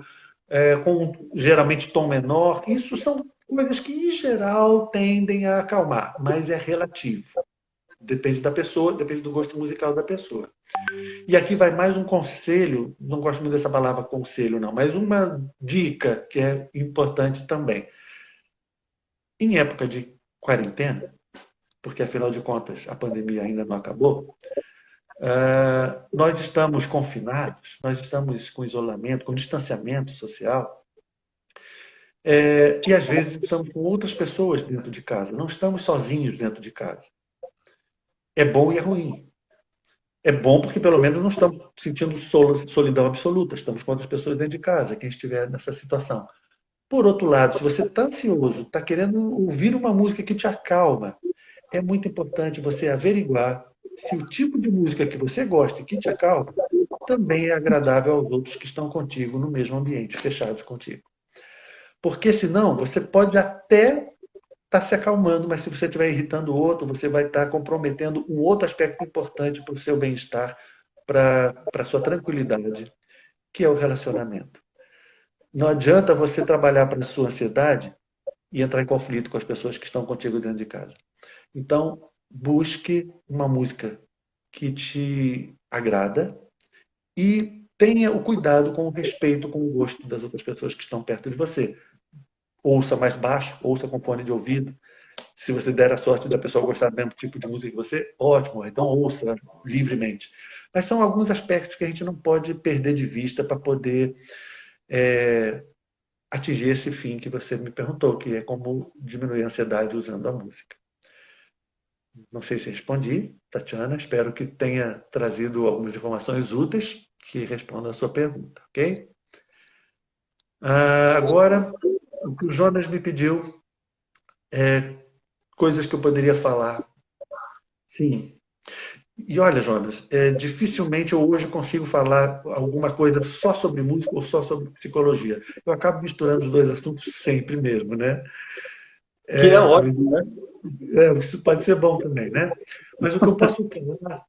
B: com geralmente tom menor. Isso são coisas que, em geral, tendem a acalmar, mas é relativo. Depende da pessoa, depende do gosto musical da pessoa. E aqui vai mais um conselho, não gosto muito dessa palavra conselho, não, mas uma dica que é importante também. Em época de quarentena, porque afinal de contas a pandemia ainda não acabou, nós estamos confinados, nós estamos com isolamento, com distanciamento social, e às vezes estamos com outras pessoas dentro de casa, não estamos sozinhos dentro de casa. É bom e é ruim. É bom porque pelo menos não estamos sentindo solidão absoluta, estamos com outras pessoas dentro de casa, quem estiver nessa situação. Por outro lado, se você está ansioso, está querendo ouvir uma música que te acalma, é muito importante você averiguar se o tipo de música que você gosta e que te acalma também é agradável aos outros que estão contigo no mesmo ambiente, fechados contigo. Porque senão você pode até estar se acalmando, mas se você estiver irritando o outro, você vai estar comprometendo um outro aspecto importante para o seu bem-estar, para a sua tranquilidade, que é o relacionamento. Não adianta você trabalhar para a sua ansiedade e entrar em conflito com as pessoas que estão contigo dentro de casa. Então, busque uma música que te agrada e tenha o cuidado com o respeito com o gosto das outras pessoas que estão perto de você. Ouça mais baixo, ouça com fone de ouvido. Se você der a sorte da pessoa gostar do mesmo tipo de música que você, ótimo, então ouça livremente. Mas são alguns aspectos que a gente não pode perder de vista para poder atingir esse fim que você me perguntou, que é como diminuir a ansiedade usando a música. Não sei se respondi, Tatiana. Espero que tenha trazido algumas informações úteis que respondam a sua pergunta, ok? Agora, o que o Jonas me pediu é coisas que eu poderia falar. Sim. E olha, Jonas, dificilmente eu hoje consigo falar alguma coisa só sobre música ou só sobre psicologia. Eu acabo misturando os dois assuntos sempre mesmo, né?
A: Que é ótimo, né?
B: Isso pode ser bom também, né? Mas o que eu posso falar,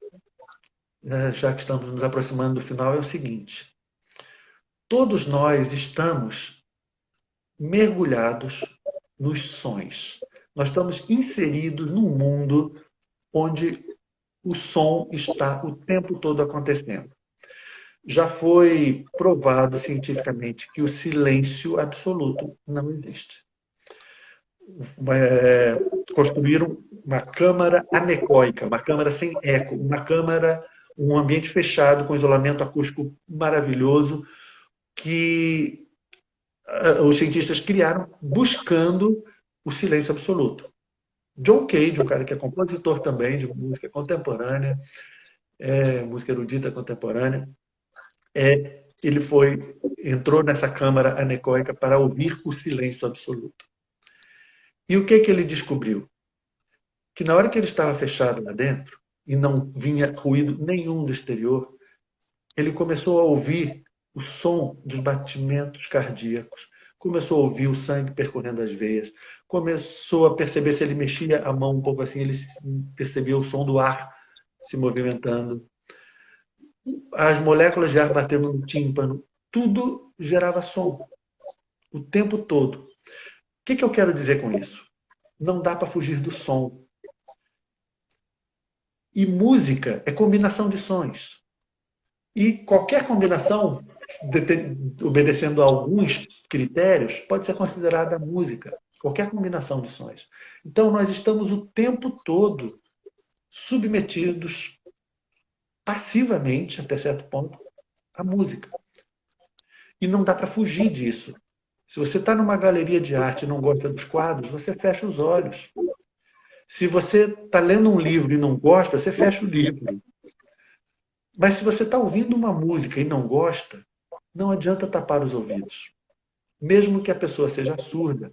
B: já que estamos nos aproximando do final, é o seguinte: todos nós estamos mergulhados nos sons. Nós estamos inseridos num mundo onde o som está o tempo todo acontecendo. Já foi provado cientificamente que o silêncio absoluto não existe. É, construíram uma câmara anecoica, uma câmara sem eco, uma câmara, um ambiente fechado com isolamento acústico maravilhoso que os cientistas criaram buscando o silêncio absoluto. John Cage, um cara que é compositor também de música contemporânea, música erudita contemporânea, ele entrou nessa câmara anecoica para ouvir o silêncio absoluto. E o que ele descobriu? Que na hora que ele estava fechado lá dentro e não vinha ruído nenhum do exterior, ele começou a ouvir o som dos batimentos cardíacos, começou a ouvir o sangue percorrendo as veias, começou a perceber, se ele mexia a mão um pouco assim, ele percebia o som do ar se movimentando, as moléculas de ar batendo no tímpano, tudo gerava som o tempo todo. O que eu quero dizer com isso? Não dá para fugir do som. E música é combinação de sons. E qualquer combinação, obedecendo a alguns critérios, pode ser considerada música. Qualquer combinação de sons. Então, nós estamos o tempo todo submetidos passivamente, até certo ponto, à música. E não dá para fugir disso. Se você está numa galeria de arte e não gosta dos quadros, você fecha os olhos. Se você está lendo um livro e não gosta, você fecha o livro. Mas se você está ouvindo uma música e não gosta, não adianta tapar os ouvidos. Mesmo que a pessoa seja surda,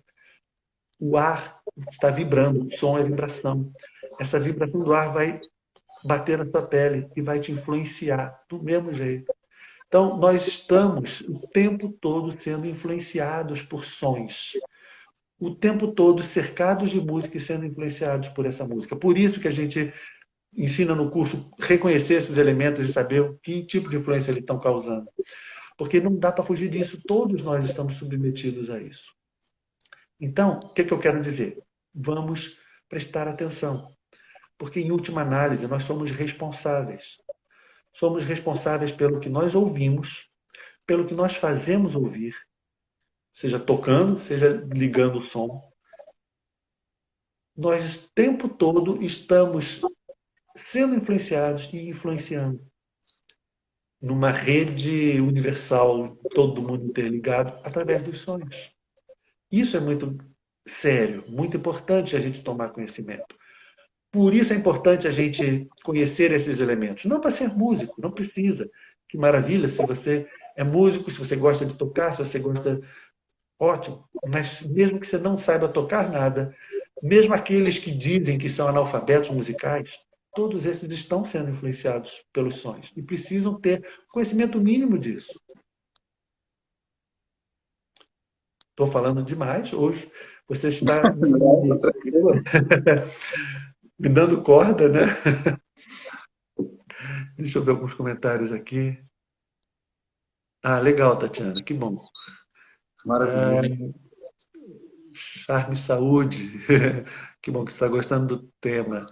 B: o ar está vibrando, o som é vibração. Essa vibração do ar vai bater na sua pele e vai te influenciar do mesmo jeito. Então, nós estamos o tempo todo sendo influenciados por sons. O tempo todo cercados de música e sendo influenciados por essa música. Por isso que a gente ensina no curso reconhecer esses elementos e saber que tipo de influência eles estão causando. Porque não dá para fugir disso, todos nós estamos submetidos a isso. Então, o que eu quero dizer? Vamos prestar atenção. Porque, em última análise, nós somos responsáveis. Somos responsáveis pelo que nós ouvimos, pelo que nós fazemos ouvir, seja tocando, seja ligando o som. Nós, o tempo todo, estamos sendo influenciados e influenciando numa rede universal, todo mundo interligado, através dos sonhos. Isso é muito sério, muito importante a gente tomar conhecimento. Por isso é importante a gente conhecer esses elementos. Não para ser músico, não precisa. Que maravilha, se você é músico, se você gosta de tocar, se você gosta... Ótimo. Mas mesmo que você não saiba tocar nada, mesmo aqueles que dizem que são analfabetos musicais, todos esses estão sendo influenciados pelos sons e precisam ter conhecimento mínimo disso. Estou falando demais hoje. Você está me dando corda, né? Deixa eu ver alguns comentários aqui. Ah, legal, Tatiana, que bom.
A: Maravilha.
B: Charme e saúde. Que bom que você está gostando do tema.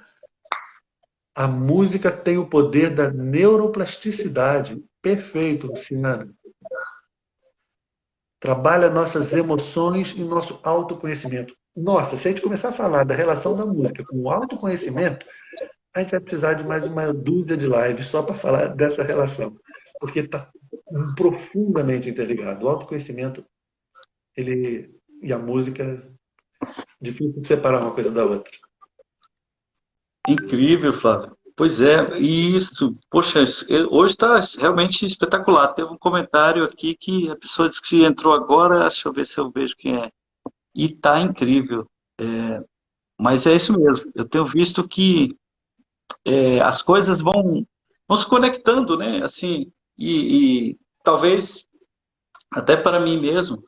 B: A música tem o poder da neuroplasticidade. Perfeito, Luciana. Trabalha nossas emoções e nosso autoconhecimento. Nossa, se a gente começar a falar da relação da música com o autoconhecimento, a gente vai precisar de mais uma dúzia de lives só para falar dessa relação. Porque está profundamente interligado. O autoconhecimento e a música, difícil de separar uma coisa da outra.
A: Incrível, Flávio. Pois é, isso. Poxa, hoje está realmente espetacular. Teve um comentário aqui que a pessoa disse que entrou agora, deixa eu ver se eu vejo quem é. E está incrível. Mas é isso mesmo. Eu tenho visto que as coisas vão se conectando, né? Assim, e talvez até para mim mesmo,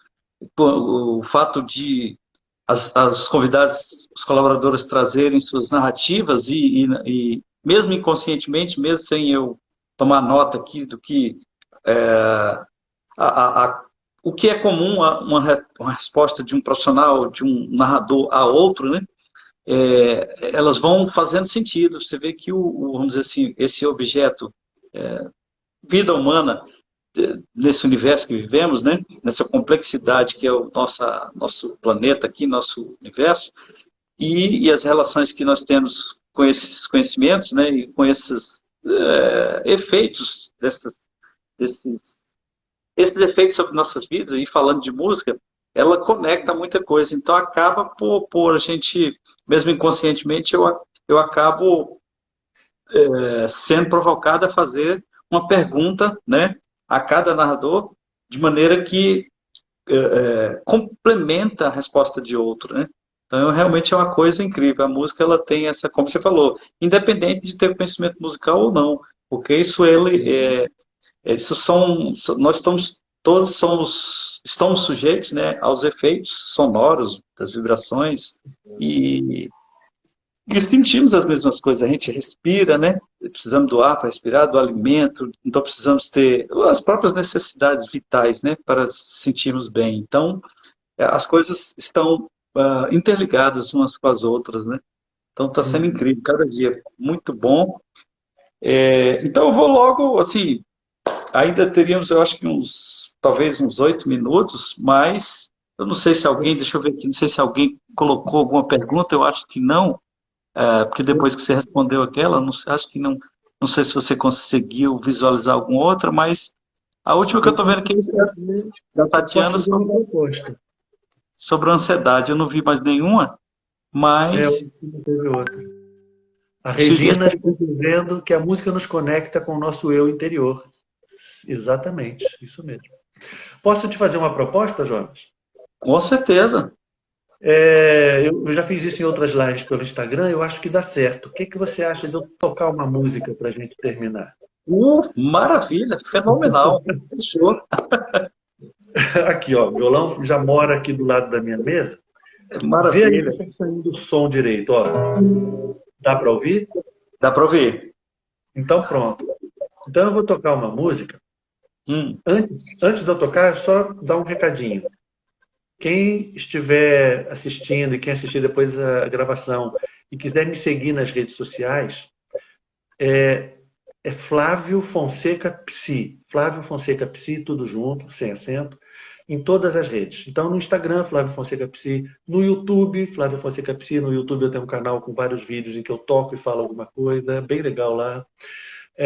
A: o fato de as convidadas, os colaboradores trazerem suas narrativas e mesmo inconscientemente, mesmo sem eu tomar nota aqui do que o que é comum uma resposta de um profissional, de um narrador a outro, né? Elas vão fazendo sentido. Você vê que vamos dizer assim, esse objeto, vida humana, nesse universo que vivemos, né? Nessa complexidade que é o nosso planeta aqui, nosso universo, e as relações que nós temos com esses conhecimentos, né? E com esses efeitos esses efeitos sobre nossas vidas, e falando de música, ela conecta muita coisa. Então acaba por a gente, mesmo inconscientemente, eu acabo sendo provocado a fazer uma pergunta, né, a cada narrador, de maneira que complementa a resposta de outro, né? Então, realmente é uma coisa incrível. A música, ela tem essa, como você falou, independente de ter conhecimento musical ou não, porque isso nós estamos sujeitos, né, aos efeitos sonoros, das vibrações, e e sentimos as mesmas coisas, a gente respira, né? Precisamos do ar para respirar, do alimento, então precisamos ter as próprias necessidades vitais, né? Para sentirmos bem. Então, as coisas estão interligadas umas com as outras, né? Então, está sendo incrível, cada dia muito bom. Então, eu vou logo, assim, ainda teríamos, eu acho que talvez uns 8 minutos, mas eu não sei se alguém, deixa eu ver aqui, não sei se alguém colocou alguma pergunta, eu acho que não. Porque depois que você respondeu aquela, acho que não, não sei se você conseguiu visualizar alguma outra, mas a última que eu estou vendo aqui é da Tatiana sobre a ansiedade. Eu não vi mais nenhuma, mas.
B: Não teve outra. A Regina está dizendo que a música nos conecta com o nosso eu interior. Exatamente, isso mesmo. Posso te fazer uma proposta, Jonas?
A: Com certeza.
B: Eu já fiz isso em outras lives pelo Instagram, eu acho que dá certo. O que você acha de eu tocar uma música para a gente terminar?
A: Maravilha, fenomenal. Fechou.
B: Aqui, ó, o violão já mora aqui do lado da minha mesa.
A: Maravilha.
B: Vê aí se tá saindo o som direito, ó. Dá para ouvir?
A: Dá para ouvir.
B: Então pronto. Então eu vou tocar uma música. Antes de eu tocar, só dar um recadinho. Quem estiver assistindo e quem assistir depois a gravação e quiser me seguir nas redes sociais, é Flávio Fonseca Psi. Flávio Fonseca Psi, tudo junto, sem acento, em todas as redes. Então, no Instagram, Flávio Fonseca Psi. No YouTube, Flávio Fonseca Psi. No YouTube eu tenho um canal com vários vídeos em que eu toco e falo alguma coisa, bem legal lá.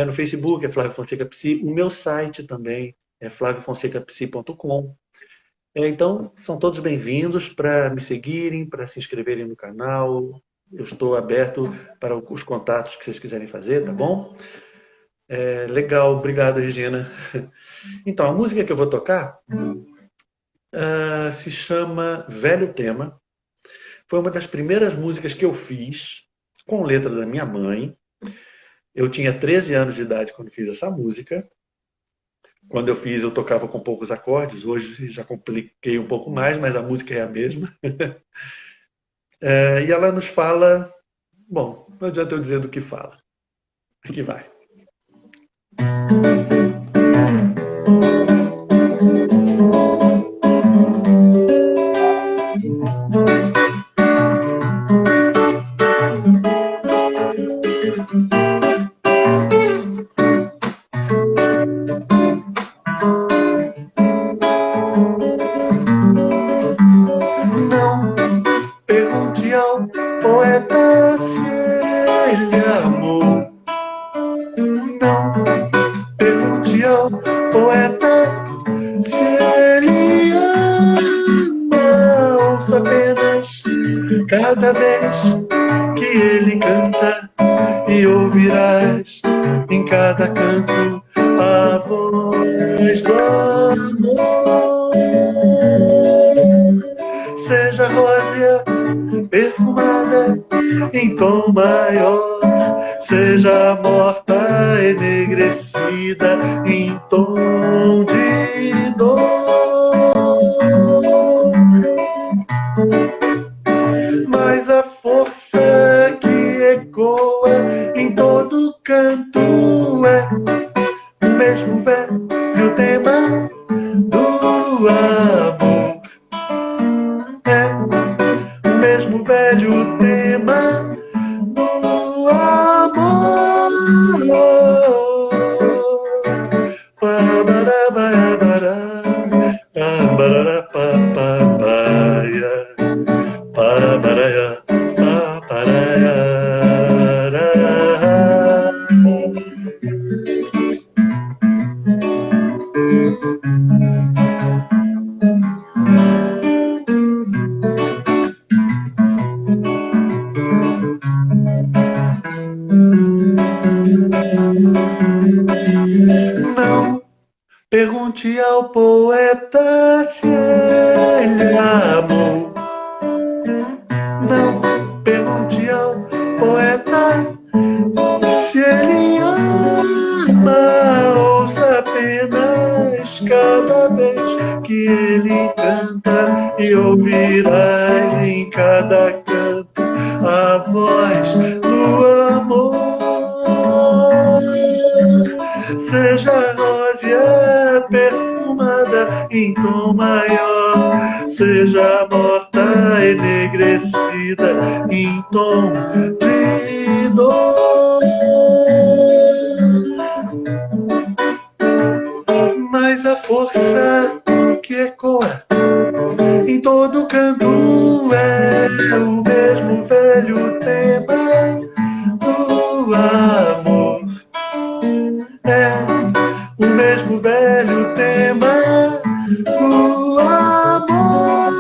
B: No Facebook é Flávio Fonseca Psi. O meu site também é flaviofonsecapsi.com. Então, são todos bem-vindos para me seguirem, para se inscreverem no canal. Eu estou aberto para os contatos que vocês quiserem fazer, tá bom? Legal, obrigado, Regina. Então, a música que eu vou tocar se chama Velho Tema. Foi uma das primeiras músicas que eu fiz com letra da minha mãe. Eu tinha 13 anos de idade quando fiz essa música. Quando eu fiz, eu tocava com poucos acordes. Hoje já compliquei um pouco mais, mas a música é a mesma. E ela nos fala... Bom, não adianta eu dizer do que fala. Aqui vai. Cada vez que ele canta e ouvirás em cada canto a voz do amor. Seja rósea perfumada em tom maior, seja morta enegrecida em tom de dor. Mas a força que ecoa em todo canto é o mesmo velho tema do amor. É o mesmo velho tema do amor. Parabaiabará, pararapapapaiá, parabaraiá, paparaiará. Não pergunte ao poeta se ele amou. Não pergunte ao poeta se ele ama. Ouça apenas cada vez que ele canta e ouvirás em cada canto a voz do amor. Seja rósea perfumada em tom maior, seja morta enegrecida em tom de dor. Mas a força que ecoa em todo canto é o mesmo velho tema do amor. É o mesmo velho tema do amor.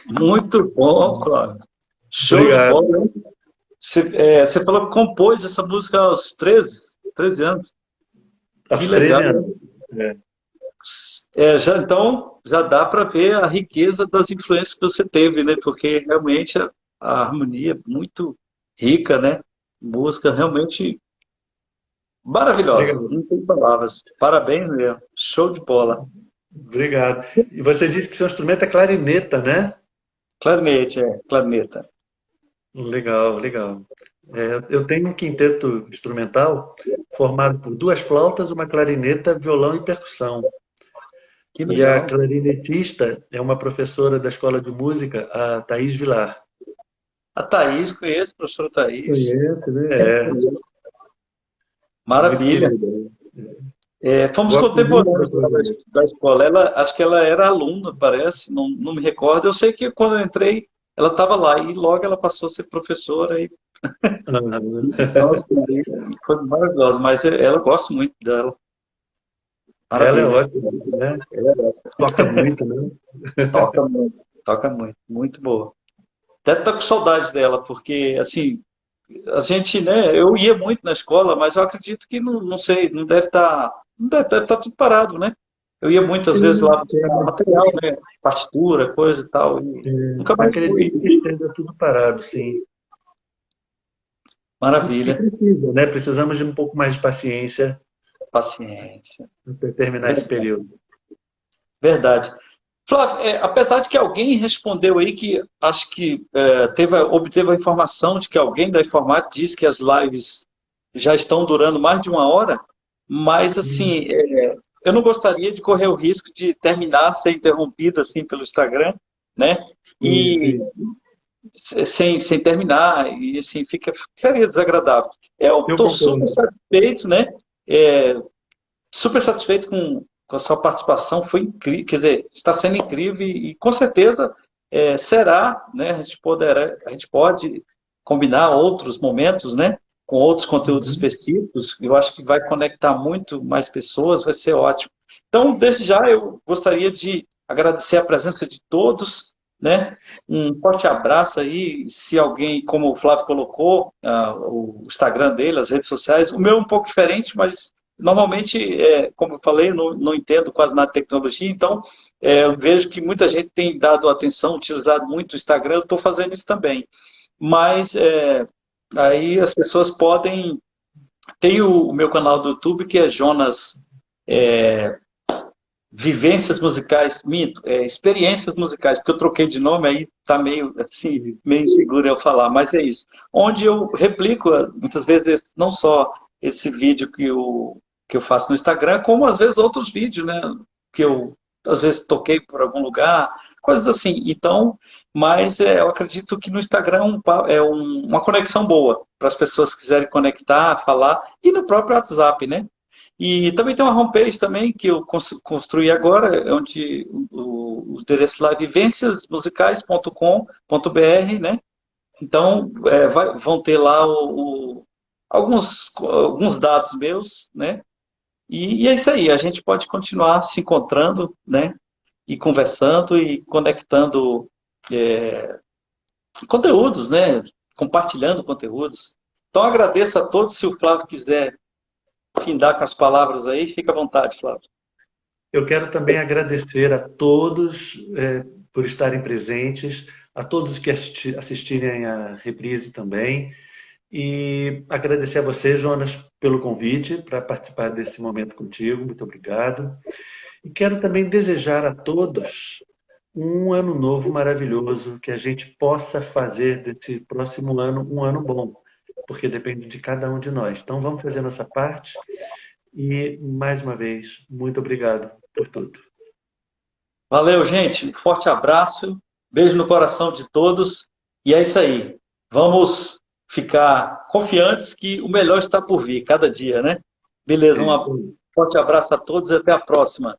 A: Muito bom, Cláudio. Show de
B: Obrigado.
A: bola, hein? Você falou que compôs essa música aos 13 anos.
B: Aos
A: Que
B: 13
A: legal.
B: anos.
A: Então, já dá para ver a riqueza das influências que você teve, né? Porque realmente a harmonia é muito rica, né? Música realmente maravilhosa.
B: Obrigado.
A: Não tem palavras. Parabéns mesmo. Show de bola.
B: Obrigado. E você disse que seu instrumento é clarineta, né?
A: Clarinete, clarineta.
B: Legal, legal. Eu tenho um quinteto instrumental formado por 2 flautas, uma clarineta, violão e percussão.
A: Que
B: E a
A: legal.
B: clarinetista é uma professora da escola de música, a Thaís Vilar.
A: A Thaís, conheço, professora Thaís.
B: Conhece, né? Muito
A: Maravilha.
B: querida.
A: Fomos
B: Gosto muito da
A: contemporâneos lá
B: clarinete.
A: da escola. Acho que ela era aluna, parece, não me recordo. Eu sei que quando eu entrei, ela estava lá e logo ela passou a ser professora. Então, assim, foi maravilhoso, mas ela gosto muito dela.
B: Ela é
A: Maravilha.
B: ótima, né?
A: Ela é ótima.
B: Toca muito, né?
A: Toca muito, muito boa. Até tô com saudade dela, porque, assim, a gente, né, eu ia muito na escola, mas eu acredito que, não sei, deve estar tudo parado, né? Eu ia muitas vezes
B: Sim,
A: lá buscar material, né? Partitura, coisa e tal, e nunca mais fui.
B: acredito que esteja tudo parado, sim. E
A: Maravilha.
B: precisa, né? Precisamos de um pouco mais de paciência
A: Paciência.
B: para terminar esse período.
A: Verdade. Flávio, apesar de que alguém respondeu aí que acho que obteve a informação de que alguém da Informática disse que as lives já estão durando mais de 1 hora, mas assim, eu não gostaria de correr o risco de terminar, ser interrompido assim pelo Instagram, né?
B: Sim,
A: E
B: sim.
A: sem terminar, e assim, ficaria desagradável. Eu
B: Eu
A: estou super
B: concordo.
A: satisfeito, né? É, super satisfeito com a sua participação, foi incrível, quer dizer, está sendo incrível e com certeza será, né? A gente pode combinar outros momentos, né? Com outros conteúdos
B: Uhum.
A: específicos, eu acho que vai conectar muito mais pessoas, vai ser ótimo. Então, desde já, eu gostaria de agradecer a presença de todos, né? Um forte abraço aí, se alguém, como o Flávio colocou, o Instagram dele, as redes sociais, o meu é um pouco diferente, mas normalmente, como eu falei, eu não entendo quase nada de tecnologia, então eu vejo que muita gente tem dado atenção, utilizado muito o Instagram, eu estou fazendo isso também. Mas aí as pessoas podem. Tem o meu canal do YouTube, que é Jonas Vivências Musicais, minto, Experiências Musicais, porque eu troquei de nome, aí tá meio assim, meio inseguro eu falar, mas é isso. Onde eu replico, muitas vezes, não só esse vídeo que eu faço no Instagram, como às vezes outros vídeos, né? Que eu às vezes toquei por algum lugar, coisas assim. Então, mas eu acredito que no Instagram uma conexão boa para as pessoas que quiserem conectar, falar, e no próprio WhatsApp, né? E também tem uma homepage também que eu construí agora, onde o endereço lá é vivenciasmusicais.com.br, né? Então, vão ter lá alguns dados meus, né? E é isso aí, a gente pode continuar se encontrando, né? E conversando e conectando conteúdos, né? Compartilhando conteúdos. Então, agradeço a todos. Se o Flávio quiser findar com as palavras aí, fica à vontade, Flávio.
B: Eu quero também agradecer a todos por estarem presentes, a todos que assistirem a reprise também, e agradecer a você, Jonas, pelo convite para participar desse momento contigo. Muito obrigado. E quero também desejar a todos um ano novo maravilhoso, que a gente possa fazer desse próximo ano um ano bom, porque depende de cada um de nós. Então vamos fazer nossa parte e, mais uma vez, muito obrigado por tudo.
A: Valeu, gente. Um forte abraço. Beijo no coração de todos. E é isso aí. Vamos ficar confiantes que o melhor está por vir cada dia, né? Beleza,
B: É
A: um
B: isso aí.
A: forte abraço a todos e até a próxima.